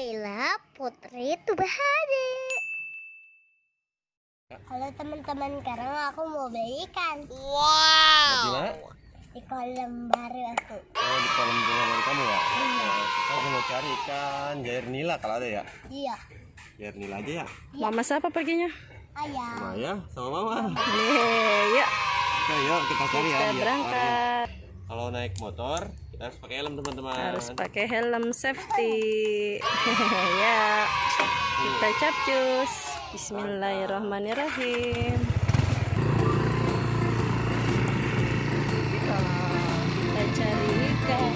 Laila Putri Tubahade. Halo teman-teman, sekarang aku mau beli ikan. Wow. Di kolam baru aku. Oh, di kolam rumah baru kamu ya? Iya. Kita mau cari ikan jair nila kalau ada ya. Iya. Jair nila aja ya. Mama siapa perginya? Ayah. Sama ya, sama mama. Ya, Oke, yuk kita cari ya. kita berangkat. Kalau naik motor, kita harus pakai helm teman-teman. Harus pakai helm safety. Ya, kita capcus. Bismillahirrahmanirrahim. Kita cari ikan.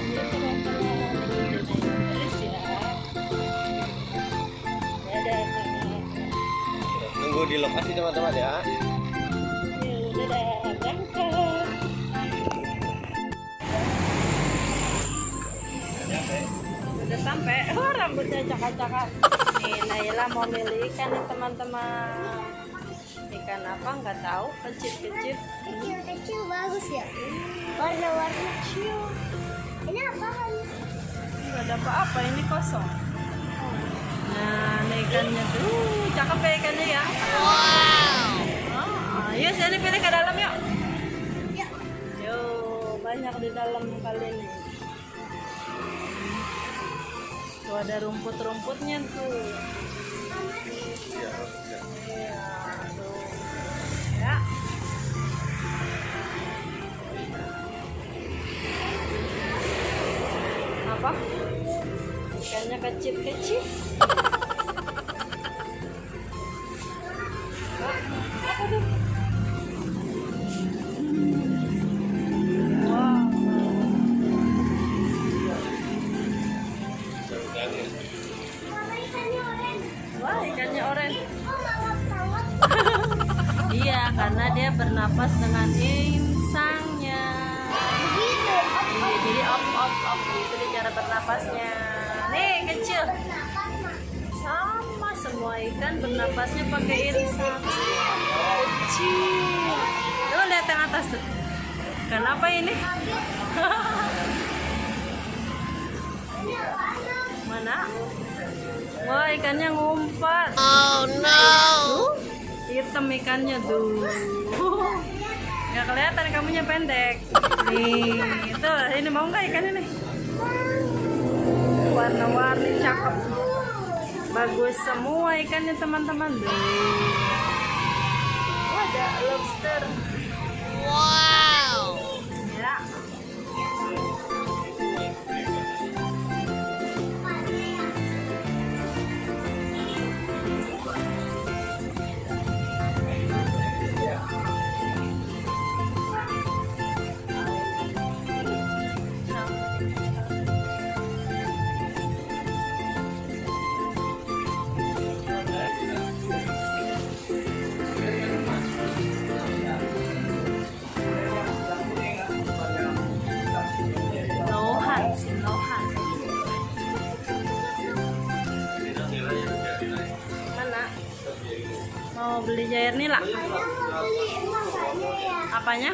Ya, teman-teman. Terus ya. Dadah. Tunggu di lokasi teman-teman ya. Udah berangkat. Udah sampai. Oh, rambutnya cakak-cakak. Nih Naila mau milih ikan nih teman-teman. Ikan apa nggak tahu, kecil-kecil. Kecil bagus ya. Warna-warna kecil. Ini apaan? Nggak ada apa-apa, ini kosong. Nah, ini ikannya tuh cakep ya ikannya ya. Wow. Yuk sini pilih ke dalam yuk. Ya. Yuk, banyak di dalam kali ini. Tuh ada rumput-rumputnya tuh. Iya, tuh. Ya. Apa? Ikannya kecil-kecil. Apa tuh? Wow. Mama ikannya oranye. Wah, ikannya oranye. Oh, lawak-lawak. Iya, karena dia bernapas dengan insangnya. Begitu. Iya, jadi op itu dia cara bernapasnya. Nih kecil. Sama semua ikan bernapasnya pakai insang. Kecil. Tuh lihat yang atas tuh. Kenapa ini? Mana? Wah, ikannya ngumpat. Oh no. Tuh, hitam ikannya tuh. Nggak kelihatan, kamunya pendek. Nih, itu ini mau nggak ikan ini? Warna-warni cakep. Bagus semua ikannya teman-teman. Oh, ada lobster. Wow. Ya. Lohan sih, lohan. Mana? Mau beli jair nila? Apanya?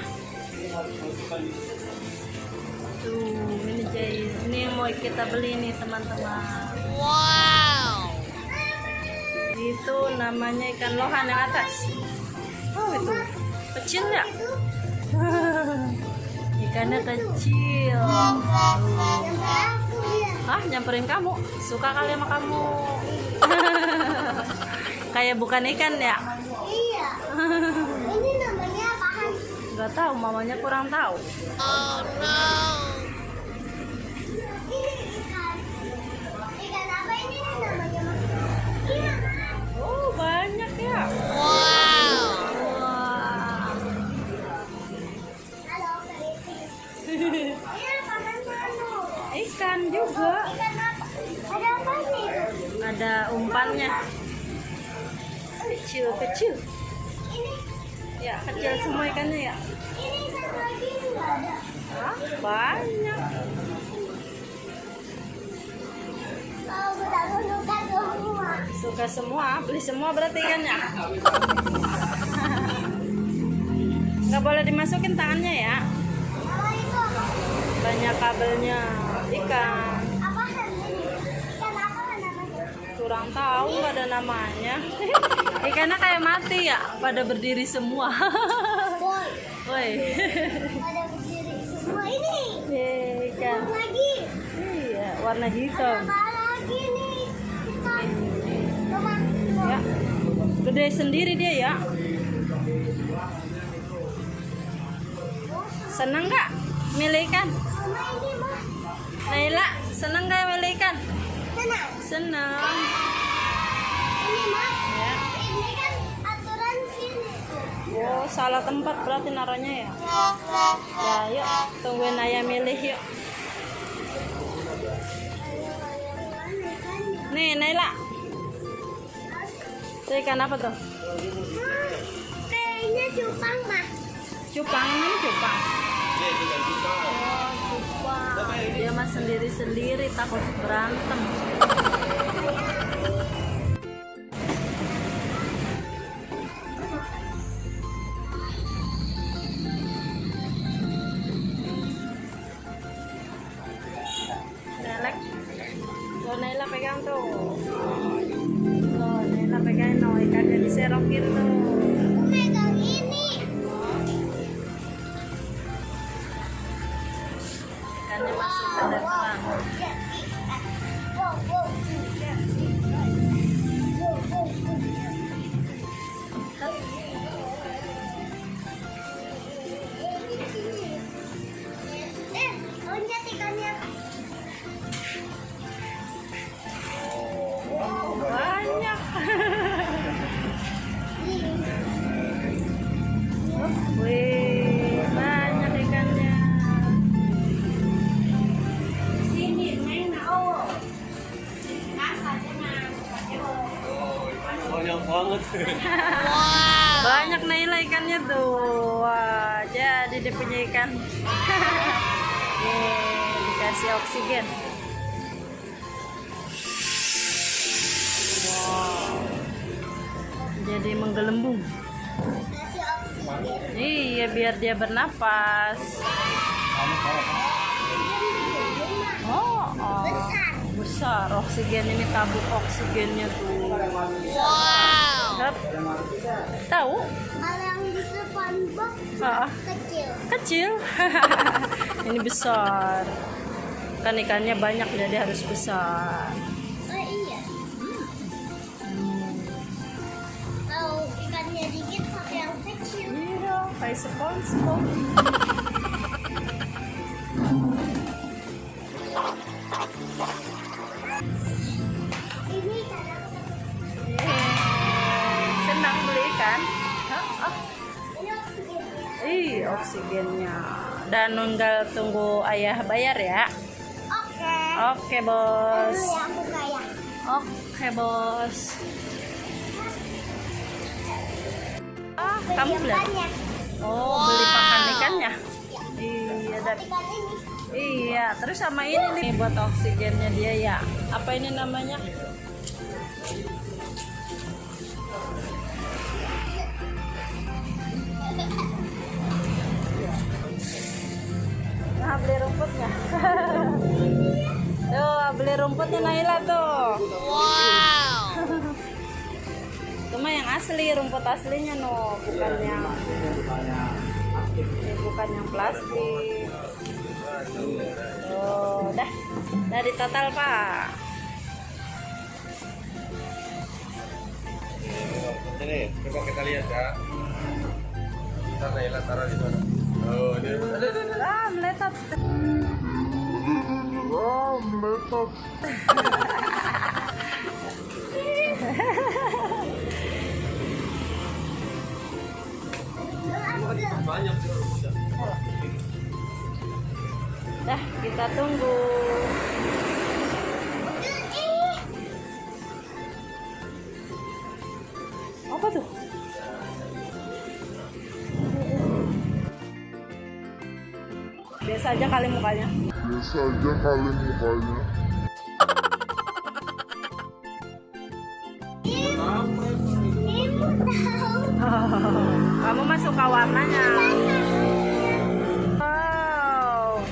Tuh, ini jair. Ini yang mau kita beli nih teman-teman. Wow. Itu namanya ikan lohan yang atas. Oh, itu kecil ya? Ikannya kecil. Hah, nyamperin kamu? Suka kali sama kamu. Kayak bukan ikan ya? Iya. Ini namanya apaan? Gak tahu, mamanya kurang tahu. Oh no. Ini ikan. Ikan apa ini namanya? Ikan. Oh, banyak ya. Wow. Wah. Halo, ini apaan kamu? Ikan juga. Ikan apa? Ada apa nih? Ada umpannya. Kecil-kecil. Ini Ya, kecil semua ikannya ya. ini ikan lagi nggak ada. Hah, banyak. Oh, kita suka semua. Suka semua, beli semua berarti ikannya. Nggak boleh dimasukin tangannya ya. Kalau itu Banyak kabelnya. Ikan. apaan ini? Ikan apaan? kurang tahu, nggak ada namanya. Ikannya kayak mati ya, pada berdiri semua. Boy, Woi. pada berdiri semua ini. Ikan. Lagi. Iya, warna hitam. Apa lagi nih? Ikan. Coba. Ya. Gede sendiri dia ya. Seneng nggak milih ikan? Mama ini mah. Naila, seneng nggak milih ikan? Tenang. Seneng. Ini mah. Ya. Ini kan aturan sini. Oh, salah tempat berarti naruhnya ya. Ya, yuk tungguin ayah milih yuk. Nih, Naila. Itu ikan apa tuh? Kayaknya cupang mah. Cupang, ini cupang. Ini ikan cupang. Oh, cupang. Dia mah sendiri-sendiri takut berantem. Nelek. Tuh, Naila pegang tuh. Tuh, Naila pegang no, ikannya diserokin tuh. Aku megang ini. Ikannya masih pada terang. Wow, wow. Loncat ikannya. Banyak. Wih, banyak ikannya. Sini, main oh. Banyak banget. Banyak Naila ikannya tuh. Wah, jadi dia punya ikan. Nih, dikasih oksigen. Wow. Jadi menggelembung. Kasih oksigen. Iya, biar dia bernapas. Oh, Besar. besar oksigen ini, tabung oksigennya tuh. Wow. Tahu? Kalau yang di SpongeBob Ah, kecil. kecil. Ini besar. Kan ikannya banyak jadi harus besar. Oh iya. Kalau ikannya dikit pakai yang kecil. Iya, kayak SpongeBob. Ini ikan apa? Senang beli ikan? Hah? Ah, Ini oksigennya. oksigennya. Dan tinggal tunggu ayah bayar ya. Oke. Oke, bos. Dulu ya aku kayak. Oke, bos. Ah, kamu beli? Ikannya. Oh, beli pakan ikannya? Ya. Iya, dan Ikan ini. iya, terus sama ini nih buat oksigennya dia ya. Apa ini namanya? Nah, beli rumputnya. Tuh, beli rumputnya Naila tuh. Wow. Cuma yang asli, rumput aslinya no, bukan yang plastik. Oh, dah dari total Pak. Ini coba kita lihat ya. Kita Naila taruh di mana? Oh, ini. Ah, meletot. Banyak sih rumputnya. Dah, kita tunggu. Apa tuh? Biasa aja kali mukanya. Ibu tahu. Kamu mah suka warnanya. Wow,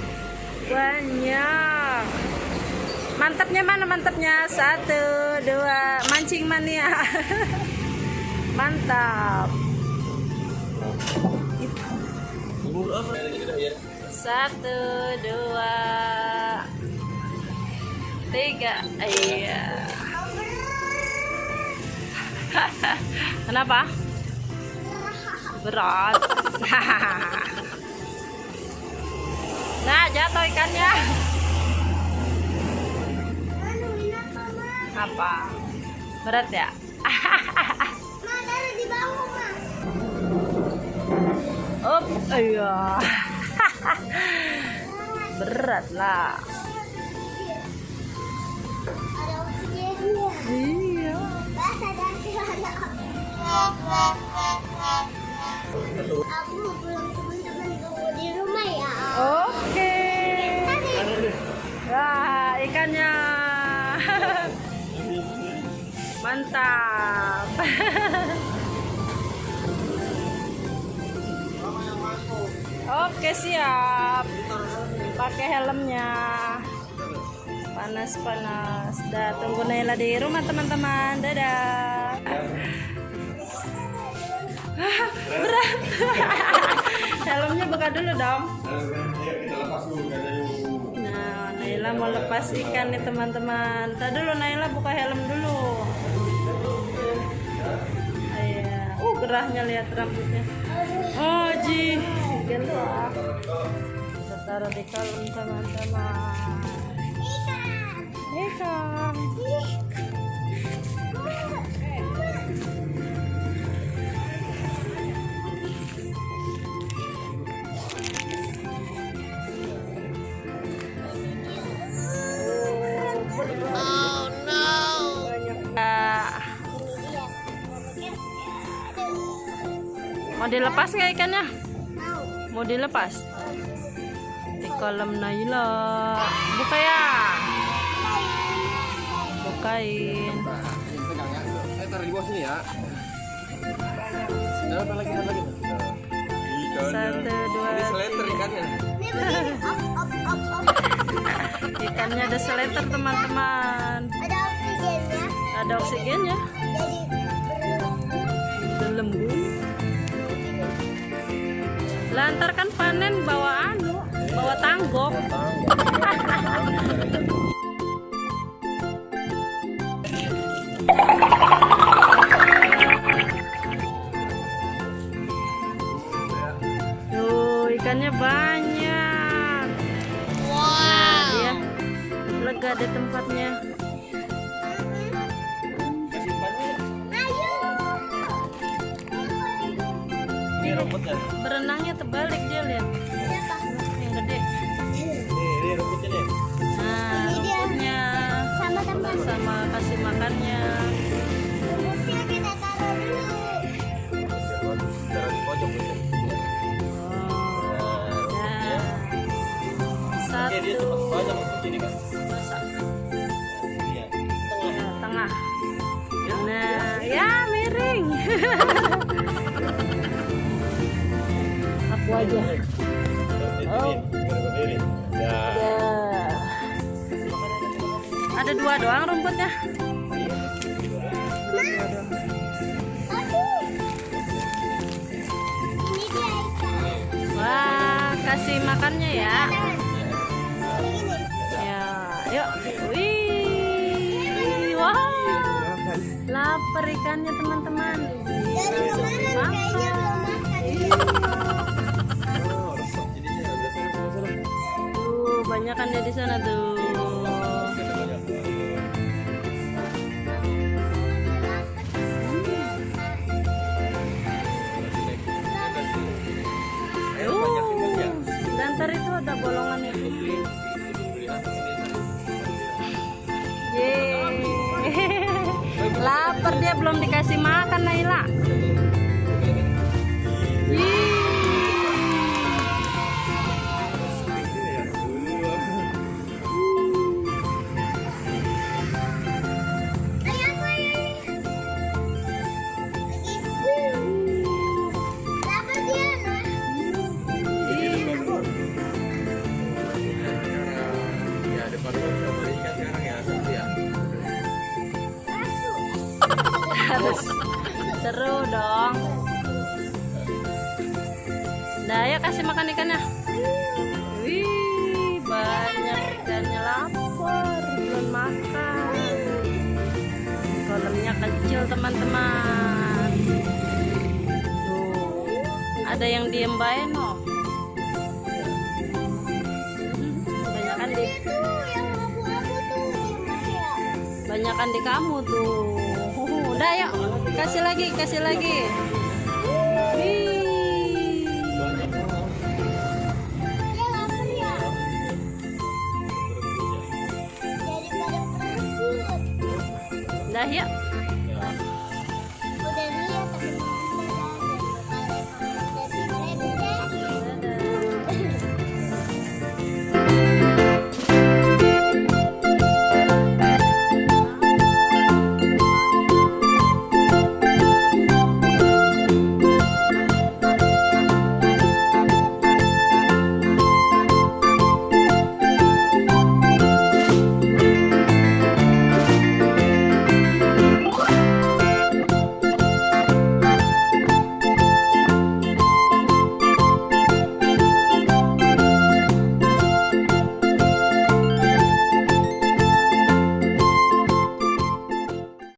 banyak. Mantapnya mana mantapnya? 1, 2, mancing mania. Mantap. 1, 2, 3. Iya. Kenapa? Berat. Nah, jatuh ikannya. Apa? Berat ya? Ma, taruh di bawah, Ma. Up, iya. Berat lah. Ada oksigennya. Iya. Basah dan celana. Aku mau pulang, teman-teman tunggu di rumah ya. Oke. Wah, ikannya. Mantap. Oke, siap. Pakai helmnya. Panas-panas. Dah, tunggu Naila di rumah teman-teman. Dadah. Berat. Helmnya buka dulu dong. Nah, Naila mau lepas ikan nih teman-teman. Tadi dulu Naila buka helm dulu. Iya. Gerahnya lihat rambutnya. Oh, Ji. Gendut. Kita taruh di kolam teman-teman. Ikan. Mau dilepas nggak ikannya? Mau dilepas? Di kolam Naila. Buka ya. Bukain. Taruh di bawah sini ya. Apa lagi? 1, 2. Ini seleter ikannya. Ini begini, op. Ikannya ada seleter teman-teman. Ada oksigennya. Ada oksigennya. Jadi Berlembut. Lantar kan panen bawa bawa tanggok. Tuh, ikannya banyak. Nah, dia lega di tempatnya. Ini rumputnya. Berenangnya terbalik dia, lihat. Yang gede. Ini rumputnya nih. Nah, rumputnya sama teman. sama kasih makannya. Rumputnya kita taruh dulu. Taruh di pojok gitu. Nah, Oke, dia satu. cepat banyak masuk sini kan. Masak. Iya. Nah, tengah. Nah, ya miring. Aku aja. Oh. Ya. Ya. Ada 2 doang rumputnya. Ini dia ikan. Wah, kasih makannya ya. Begini. Ya, yuk. Wih. Wah. Lapar ikannya teman-teman. Dari kemarin kayaknya belum makan. Oh, resep jadinya. Udah sana. Tuh, banyak kan dia di sana tuh. Dan ntar itu ada bolongan itu. Yeay. Lapar dia belum dikasih makan Naila. Lapar dia, Nah. Ya, depan rumah kita beli ikan sekarang ya. Seru dong. Dah, ayo kasih makan ikannya. Wih, banyak ikannya, lapar, belum makan. Kolamnya kecil teman-teman. Tuh, ada yang diem bae no. Banyakan di banyakan di kamu tuh. Udah yuk, kasih lagi, kasih lagi. Wih. Dia lapar ya. Daripada perut. Dah yuk.